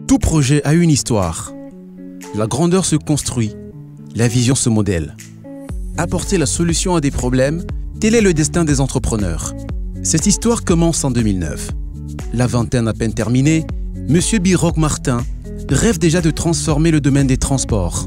Tout projet a une histoire. La grandeur se construit, la vision se modèle. Apporter la solution à des problèmes, tel est le destin des entrepreneurs. Cette histoire commence en 2009. La vingtaine à peine terminée, M. Biroc Martin rêve déjà de transformer le domaine des transports.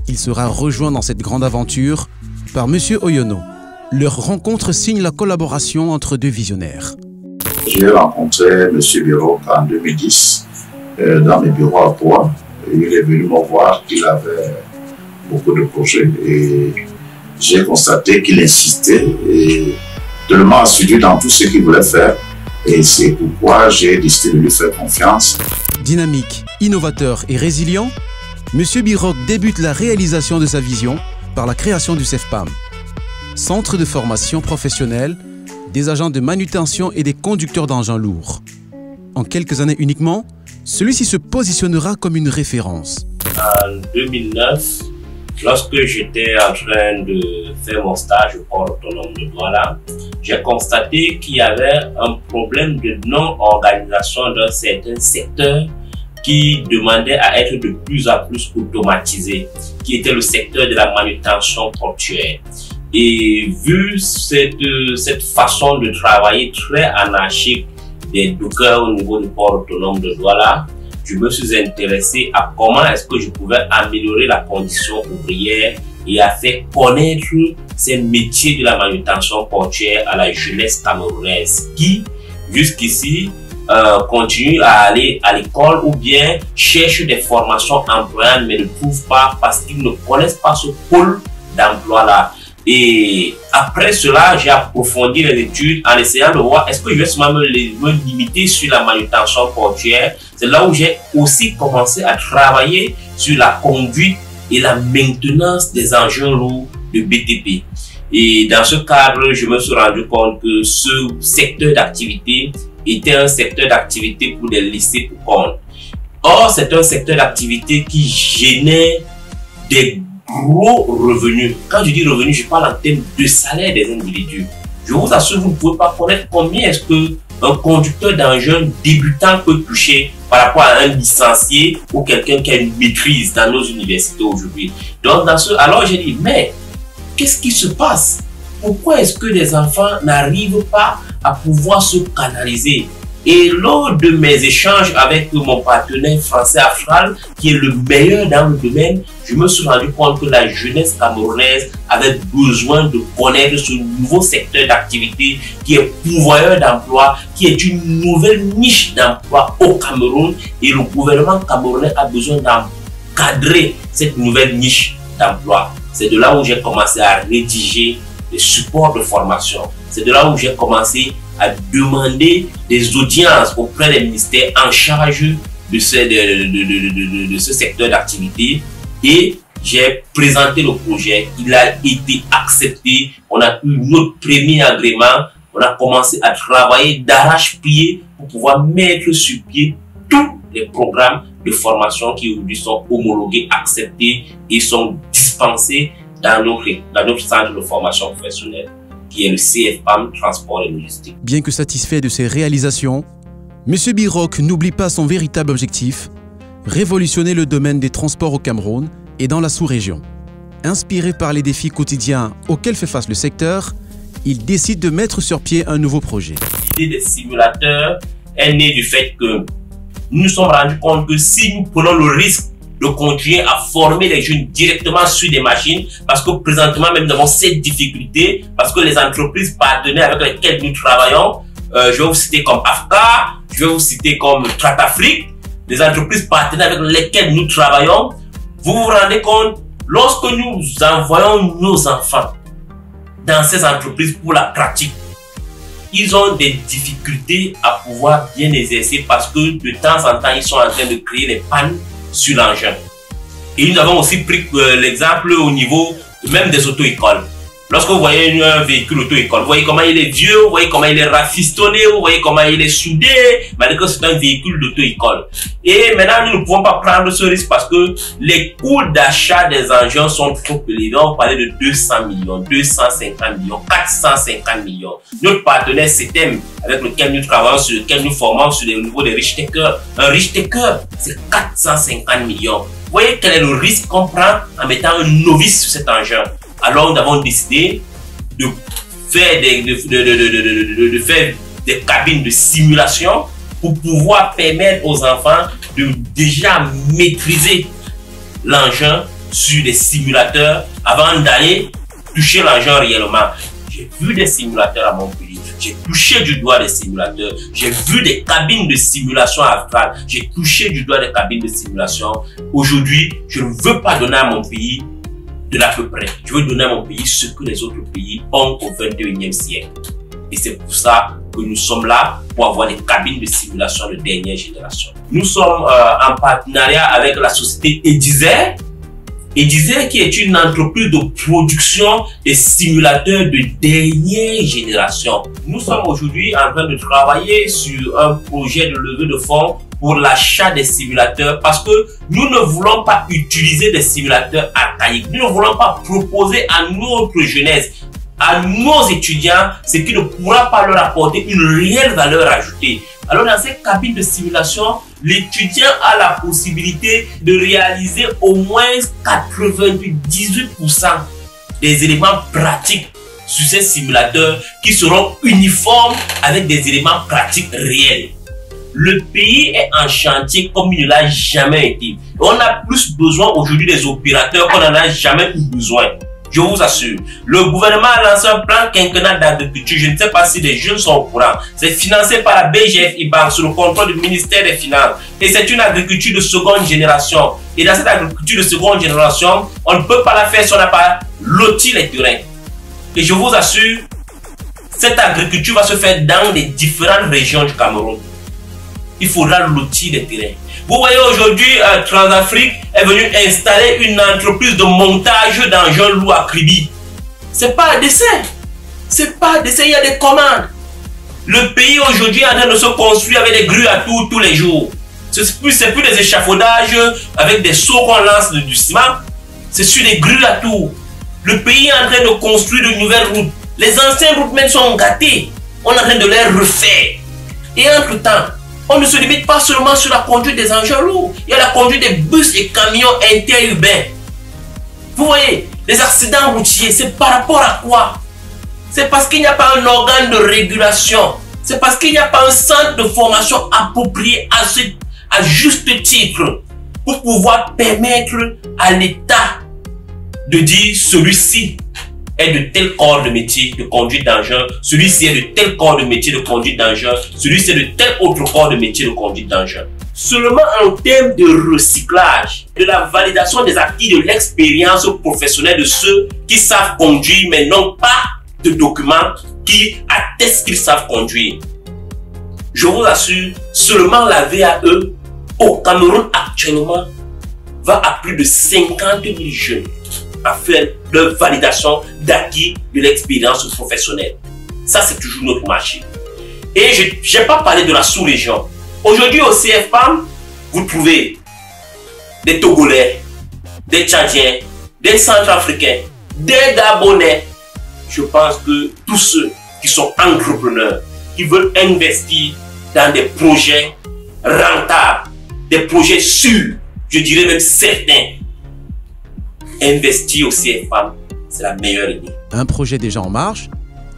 Il sera rejoint dans cette grande aventure par M. Oyono. Leur rencontre signe la collaboration entre deux visionnaires. J'ai rencontré M. Biroc en 2010 dans mes bureaux à Pau. Il est venu me voir qu'il avait beaucoup de projets et j'ai constaté qu'il insistait et tellement assidu dans tout ce qu'il voulait faire. Et c'est pourquoi j'ai décidé de lui faire confiance. Dynamique, innovateur et résilient, M. Biroc débute la réalisation de sa vision par la création du CEFPAM. Centre de formation professionnelle, des agents de manutention et des conducteurs d'engins lourds. En quelques années uniquement, celui-ci se positionnera comme une référence. En 2009, lorsque j'étais en train de faire mon stage au port autonome de Douala, j'ai constaté qu'il y avait un problème de non-organisation d'un certain secteur qui demandait à être de plus en plus automatisé, qui était le secteur de la manutention portuaire. Et vu cette façon de travailler très anarchique des dockers au niveau du port autonome de Douala, je me suis intéressé à comment est-ce que je pouvais améliorer la condition ouvrière et à faire connaître ces métiers de la manutention portuaire à la jeunesse camerounaise qui, jusqu'ici, continue à aller à l'école ou bien cherche des formations employantes mais ne trouvent pas parce qu'ils ne connaissent pas ce pôle d'emploi-là. Et après cela, j'ai approfondi les études en essayant de voir est-ce que je vais seulement me limiter sur la manutention portuaire. C'est là où j'ai aussi commencé à travailler sur la conduite et la maintenance des engins lourds de BTP. Et dans ce cadre, je me suis rendu compte que ce secteur d'activité était un secteur d'activité pour des lycées pour compte. Or, c'est un secteur d'activité qui génère des gros revenus. Quand je dis revenus, je parle en termes de salaire des individus. Je vous assure, vous ne pouvez pas connaître combien est-ce qu'un conducteur d'engin débutant peut toucher par rapport à un licencié ou quelqu'un qui a une maîtrise dans nos universités aujourd'hui. Donc, alors j'ai dit, mais qu'est-ce qui se passe? Pourquoi est-ce que les enfants n'arrivent pas à pouvoir se canaliser? Et lors de mes échanges avec mon partenaire français Afral, qui est le meilleur dans le domaine, je me suis rendu compte que la jeunesse camerounaise avait besoin de connaître ce nouveau secteur d'activité qui est pourvoyeur d'emploi, qui est une nouvelle niche d'emploi au Cameroun. Et le gouvernement camerounais a besoin d'encadrer cette nouvelle niche d'emploi. C'est de là où j'ai commencé à rédiger des supports de formation. C'est de là où j'ai commencé à demander des audiences auprès des ministères en charge de ce secteur d'activité et j'ai présenté le projet. Il a été accepté. On a eu notre premier agrément. On a commencé à travailler d'arrache-pied pour pouvoir mettre sur pied tous les programmes de formation qui aujourd'hui sont homologués, acceptés et sont dispensés dans notre centre de formation professionnelle, qui est le CEFPAM Transport et Logistique. Bien que satisfait de ses réalisations, M. Biroc n'oublie pas son véritable objectif, révolutionner le domaine des transports au Cameroun et dans la sous-région. Inspiré par les défis quotidiens auxquels fait face le secteur, il décide de mettre sur pied un nouveau projet. L'idée des simulateurs est née du fait que nous nous sommes rendus compte que si nous prenons le risque de continuer à former les jeunes directement sur des machines, parce que présentement même nous avons cette difficulté, parce que les entreprises partenaires avec lesquelles nous travaillons, je vais vous citer comme AFCA, je vais vous citer comme Tratafrique, les entreprises partenaires avec lesquelles nous travaillons, vous vous rendez compte, lorsque nous envoyons nos enfants dans ces entreprises pour la pratique, ils ont des difficultés à pouvoir bien exercer parce que de temps en temps, ils sont en train de créer des pannes sur l'engin. Et nous avons aussi pris l'exemple au niveau même des auto-écoles. Lorsque vous voyez un véhicule auto-école, vous voyez comment il est vieux, vous voyez comment il est rafistonné, vous voyez comment il est soudé, malgré que c'est un véhicule d'auto-école. Et maintenant, nous ne pouvons pas prendre ce risque parce que les coûts d'achat des engins sont trop élevés. On parlait de 200 millions, 250 millions, 450 millions. Notre partenaire CETEM, avec lequel nous travaillons, sur lequel nous formons sur le niveau des riches takers, un riche taker, c'est 450 millions. Vous voyez quel est le risque qu'on prend en mettant un novice sur cet engin. Alors, nous avons décidé de faire des cabines de simulation pour pouvoir permettre aux enfants de déjà maîtriser l'engin sur des simulateurs avant d'aller toucher l'engin réellement. J'ai vu des simulateurs à Montpellier, j'ai touché du doigt des simulateurs, j'ai vu des cabines de simulation à Astral, j'ai touché du doigt des cabines de simulation. Aujourd'hui, je ne veux pas donner à mon pays de l'à peu près. Je veux donner à mon pays ce que les autres pays ont au 21e siècle. Et c'est pour ça que nous sommes là pour avoir des cabines de simulation de dernière génération. Nous sommes en partenariat avec la société Edizer. Edizer qui est une entreprise de production des simulateurs de dernière génération. Nous sommes aujourd'hui en train de travailler sur un projet de levée de fonds pour l'achat des simulateurs parce que nous ne voulons pas utiliser des simulateurs archaïques. Nous ne voulons pas proposer à notre jeunesse, à nos étudiants, ce qui ne pourra pas leur apporter une réelle valeur ajoutée. Alors dans ces cabines de simulation, l'étudiant a la possibilité de réaliser au moins 98% des éléments pratiques sur ces simulateurs qui seront uniformes avec des éléments pratiques réels. Le pays est en chantier comme il ne l'a jamais été. On a plus besoin aujourd'hui des opérateurs qu'on n'en a jamais eu besoin. Je vous assure, le gouvernement a lancé un plan quinquennal d'agriculture. Je ne sais pas si les jeunes sont au courant. C'est financé par la BGF IBAN sous le contrôle du ministère des Finances. Et c'est une agriculture de seconde génération. Et dans cette agriculture de seconde génération, on ne peut pas la faire si on n'a pas loti les terrains. Et je vous assure, cette agriculture va se faire dans les différentes régions du Cameroun. Il faudra lotir les terrains. Vous voyez aujourd'hui, Transafrique est venu installer une entreprise de montage d'engins lourds à Kribi. C'est pas un dessin. C'est pas un dessin, il y a des commandes. Le pays aujourd'hui est en train de se construire avec des grues à tous les jours. C'est plus des échafaudages avec des seaux qu'on lance du ciment. C'est sur des grues à tout. Le pays est en train de construire de nouvelles routes. Les anciennes routes même sont gâtées. On est en train de les refaire. Et entre-temps, on ne se limite pas seulement sur la conduite des engins lourds. Il y a la conduite des bus et camions interurbains. Vous voyez, les accidents routiers, c'est par rapport à quoi? C'est parce qu'il n'y a pas un organe de régulation. C'est parce qu'il n'y a pas un centre de formation approprié à juste titre pour pouvoir permettre à l'État de dire celui-ci est de tel corps de métier de conduite d'engin, celui-ci est de tel corps de métier de conduite d'engin, celui-ci est de tel autre corps de métier de conduite d'engin. Seulement en termes de recyclage, de la validation des acquis de l'expérience professionnelle de ceux qui savent conduire mais n'ont pas de documents qui attestent qu'ils savent conduire. Je vous assure, seulement la VAE au Cameroun actuellement va à plus de 50 000 jeunes à faire leur validation d'acquis de l'expérience professionnelle. Ça, c'est toujours notre marché. Et je n'ai pas parlé de la sous-région. Aujourd'hui, au CFPAM, vous trouvez des Togolais, des Tchadiens, des Centrafricains, des Gabonais. Je pense que tous ceux qui sont entrepreneurs, qui veulent investir dans des projets rentables, des projets sûrs, je dirais même certains, investir au CFPAM, c'est la meilleure idée. Un projet déjà en marche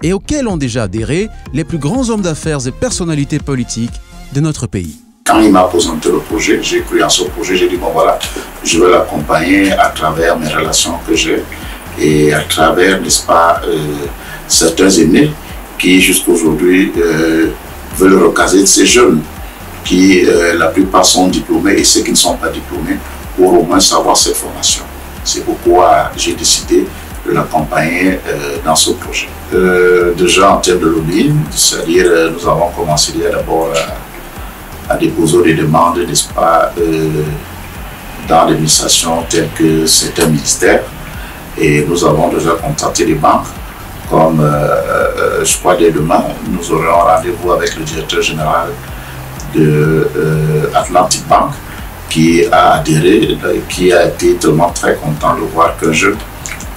et auquel ont déjà adhéré les plus grands hommes d'affaires et personnalités politiques de notre pays. Quand il m'a présenté le projet, j'ai cru en ce projet, j'ai dit bon voilà, je vais l'accompagner à travers mes relations que j'ai et à travers, n'est-ce pas, certains aînés qui jusqu'aujourd'hui veulent recaser ces jeunes qui la plupart sont diplômés et ceux qui ne sont pas diplômés pour au moins savoir cette formation. C'est pourquoi j'ai décidé de l'accompagner dans ce projet. Déjà en termes de lobbying, c'est-à-dire nous avons commencé d'abord à déposer des demandes, n'est-ce pas, dans l'administration telle que certains ministères. Et nous avons déjà contacté les banques, comme je crois dès demain, nous aurons rendez-vous avec le directeur général de Atlantic Bank qui a adhéré, qui a été tellement très content de voir qu'un jeune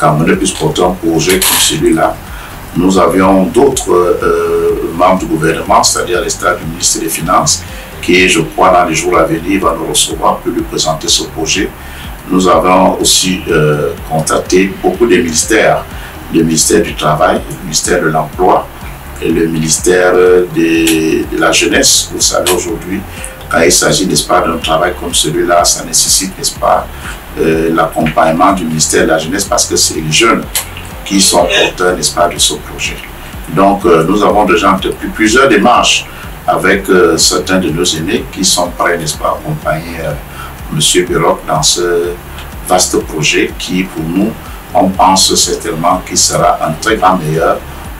Camerounais puisse porter un projet comme celui-là. Nous avions d'autres membres du gouvernement, c'est-à-dire les stars du ministre des Finances, qui, je crois, dans les jours à venir, va nous recevoir pour lui présenter ce projet. Nous avons aussi contacté beaucoup de ministères, le ministère du Travail, le ministère de l'Emploi et le ministère de la Jeunesse. Vous savez, aujourd'hui, quand il s'agit, n'est-ce pas, d'un travail comme celui-là, ça nécessite, n'est-ce pas, l'accompagnement du ministère de la Jeunesse parce que c'est les jeunes qui sont porteurs, n'est-ce pas, de ce projet. Donc, nous avons déjà entrepris plusieurs démarches avec certains de nos aînés qui sont prêts, n'est-ce pas, à accompagner M. Biroc dans ce vaste projet qui, pour nous, on pense certainement qu'il sera un très grand meilleur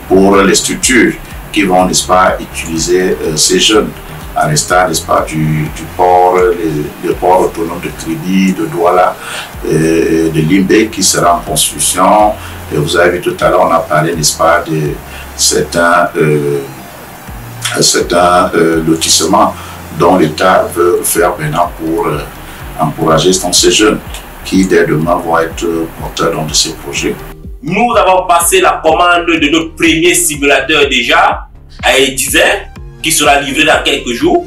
pour les structures qui vont, n'est-ce pas, utiliser ces jeunes, à l'instar, n'est-ce pas, du port, le port autonome de Kribi, de Douala, de Limbé qui sera en construction. Et vous avez vu tout à l'heure, on a parlé, n'est-ce pas, de certains lotissements dont l'État veut faire maintenant pour encourager ces jeunes qui, dès demain, vont être porteurs de ces projets. Nous avons passé la commande de notre premier simulateur déjà à Edizer, qui sera livré dans quelques jours.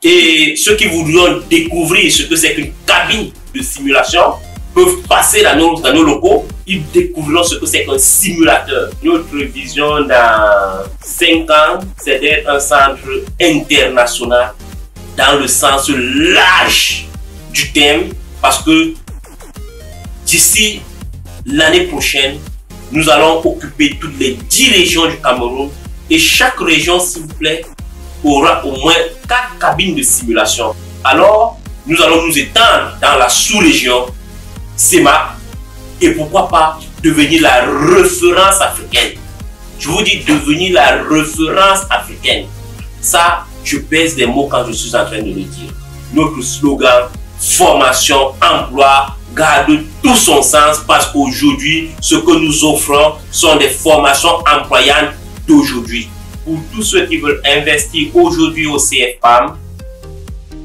Et ceux qui voudront découvrir ce que c'est qu'une cabine de simulation peuvent passer dans nos locaux, ils découvriront ce que c'est qu'un simulateur. Notre vision dans 5 ans, c'est d'être un centre international dans le sens large du terme, parce que d'ici l'année prochaine, nous allons occuper toutes les 10 régions du Cameroun et chaque région, s'il vous plaît, aura au moins 4 cabines de simulation. Alors, nous allons nous étendre dans la sous-région CEMAC et pourquoi pas devenir la référence africaine. Je vous dis devenir la référence africaine. Ça, je pèse des mots quand je suis en train de le dire. Notre slogan formation, emploi garde tout son sens parce qu'aujourd'hui, ce que nous offrons sont des formations employantes d'aujourd'hui. Pour tous ceux qui veulent investir aujourd'hui au CFPAM,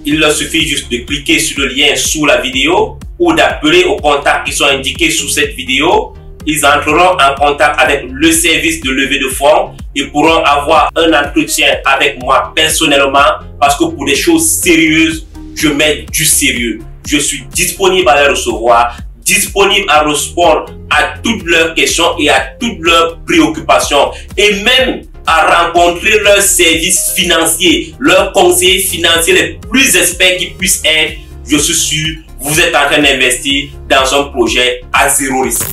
il leur suffit juste de cliquer sur le lien sous la vidéo ou d'appeler aux contacts qui sont indiqués sous cette vidéo. Ils entreront en contact avec le service de levée de fonds et pourront avoir un entretien avec moi personnellement parce que pour des choses sérieuses, je mets du sérieux. Je suis disponible à les recevoir, disponible à répondre à toutes leurs questions et à toutes leurs préoccupations et même à rencontrer leurs services financiers, leurs conseillers financiers les plus experts qui puissent être. Je suis sûr, vous êtes en train d'investir dans un projet à 0 risque.